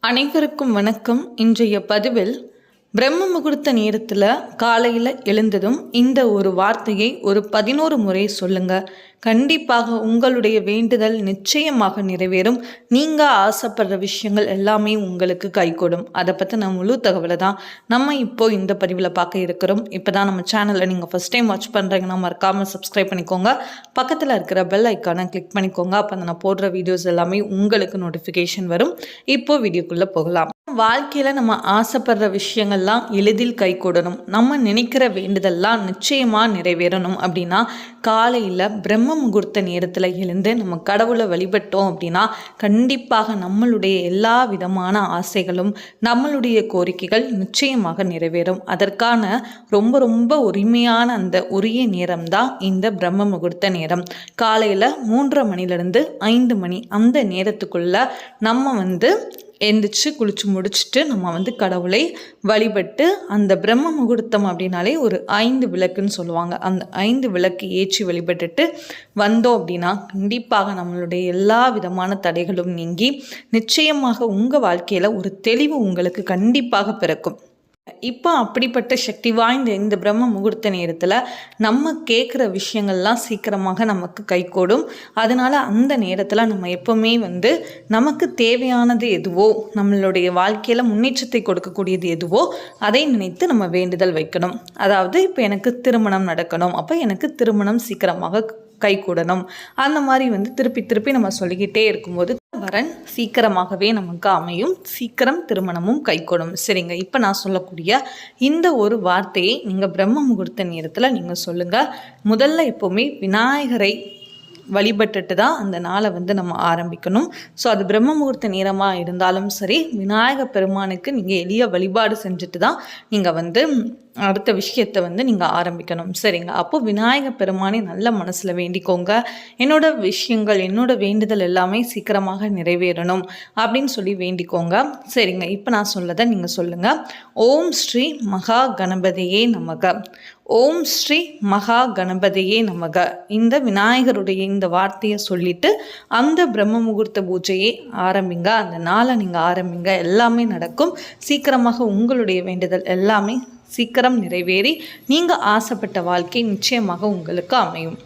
அனைவருக்கும் வணக்கம். இன்றைய பதிவில் பிரம்ம முகூர்த்த நேரத்தில் காலையில் எழுந்ததும் இந்த ஒரு வார்த்தையை ஒரு 11 முறை சொல்லுங்க. கண்டிப்பாக உங்களுடைய வேண்டுதல் நிச்சயமாக நிறைவேறும். நீங்கள் ஆசைப்படுற விஷயங்கள் எல்லாமே உங்களுக்கு கைகூடும். அதை பற்றின முழு தகவலை தான் நம்ம இப்போ இந்த பதிவில் பார்க்க இருக்கிறோம். இப்போ தான் நம்ம சேனலில் நீங்கள் ஃபஸ்ட் டைம் வாட்ச் பண்ணுறீங்கன்னா மறக்காமல் சப்ஸ்கிரைப் பண்ணிக்கோங்க. பக்கத்தில் இருக்கிற பெல் ஐக்கானை கிளிக் பண்ணிக்கோங்க. அப்போ நான் போடுற வீடியோஸ் எல்லாமே உங்களுக்கு நோட்டிஃபிகேஷன் வரும். இப்போ வீடியோக்குள்ளே போகலாம். வாழ்க்கையில் நம்ம ஆசைப்படுற விஷயங்கள்லாம் எளிதில் கைகூடணும், நம்ம நினைக்கிற வேண்டுதல்லாம் நிச்சயமாக நிறைவேறணும் அப்படின்னா காலையில் பிரம்ம முகூர்த்த நேரத்தில் எழுந்து நம்ம கடவுளை வழிபட்டோம் அப்படின்னா கண்டிப்பாக நம்மளுடைய எல்லா விதமான ஆசைகளும் நம்மளுடைய கோரிக்கைகள் நிச்சயமாக நிறைவேறும். அதற்கான ரொம்ப உரிமையான அந்த உரிய நேரம் தான் இந்த பிரம்ம முகூர்த்த நேரம். காலையில் 3:30 மணிலேருந்து 5 மணி அந்த நேரத்துக்குள்ள நம்ம எந்திரிச்சு குளிச்சு முடிச்சுட்டு நம்ம கடவுளை வழிபட்டு அந்த பிரம்ம முகூர்த்தம் அப்படின்னாலே ஒரு 5 விளக்குன்னு சொல்லுவாங்க. அந்த 5 விளக்கு ஏற்றி வழிபட்டுட்டு வந்தோம் அப்படின்னா கண்டிப்பாக நம்மளுடைய எல்லா விதமான தடைகளும் நீங்கி நிச்சயமாக உங்கள் வாழ்க்கையில் ஒரு தெளிவு உங்களுக்கு கண்டிப்பாக பிறக்கும். இப்போ அப்படிப்பட்ட சக்தி வாய்ந்த இந்த பிரம்ம முகூர்த்த நேரத்தில் நம்ம கேட்குற விஷயங்கள்லாம் சீக்கிரமாக நமக்கு கைகூடும். அதனால் அந்த நேரத்தில் நம்ம எப்போவுமே நமக்கு தேவையானது எதுவோ, நம்மளுடைய வாழ்க்கையில் முன்னேற்றத்தை கொடுக்கக்கூடியது எதுவோ அதை நினைத்து நம்ம வேண்டுதல் வைக்கணும். அதாவது இப்போ எனக்கு திருமணம் நடக்கணும், அப்போ எனக்கு திருமணம் சீக்கிரமாக கைகூடணும். அந்த மாதிரி திருப்பி நம்ம சொல்லிக்கிட்டே இருக்கும்போது வரன் சீக்கிரமாகவே நமக்கு அமையும், சீக்கிரம் திருமணமும் கைகூடும். சரிங்க, இப்போ நான் சொல்லக்கூடிய இந்த ஒரு வார்த்தையை நீங்கள் பிரம்ம முகூர்த்த நேரத்தில் நீங்கள் சொல்லுங்கள். முதல்ல எப்போவுமே விநாயகரை வழிபட்டுட்டு தான் அந்த நாளை நம்ம ஆரம்பிக்கணும். ஸோ அது பிரம்ம முகூர்த்த நேரமாக இருந்தாலும் சரி, விநாயக பெருமானுக்கு நீங்கள் எளிய வழிபாடு செஞ்சுட்டு தான் நீங்கள் அடுத்த விஷயத்தை நீங்கள் ஆரம்பிக்கணும். சரிங்க, அப்போது விநாயக பெருமானை நல்ல மனசில் வேண்டிக்கோங்க. என்னோட விஷயங்கள், என்னோட வேண்டுதல் எல்லாமே சீக்கிரமாக நிறைவேறணும் அப்படின்னு சொல்லி வேண்டிக்கோங்க. சரிங்க, இப்போ நான் சொல்லதை நீங்கள் சொல்லுங்கள். ஓம் ஸ்ரீ மகா கணபதியே நமக, ஓம் ஸ்ரீ மகா கணபதியே நமக. இந்த விநாயகருடைய இந்த வார்த்தையை சொல்லிட்டு அந்த பிரம்ம முகூர்த்த பூஜையை ஆரம்பிங்க. அந்த நாளை நீங்கள் ஆரம்பிங்க, எல்லாமே நடக்கும். சீக்கிரமாக உங்களுடைய வேண்டுதல் எல்லாமே சீக்கிரம் நிறைவேறி நீங்கள் ஆசைப்பட்ட வாழ்க்கை நிச்சயமாக உங்களுக்கு அமையும்.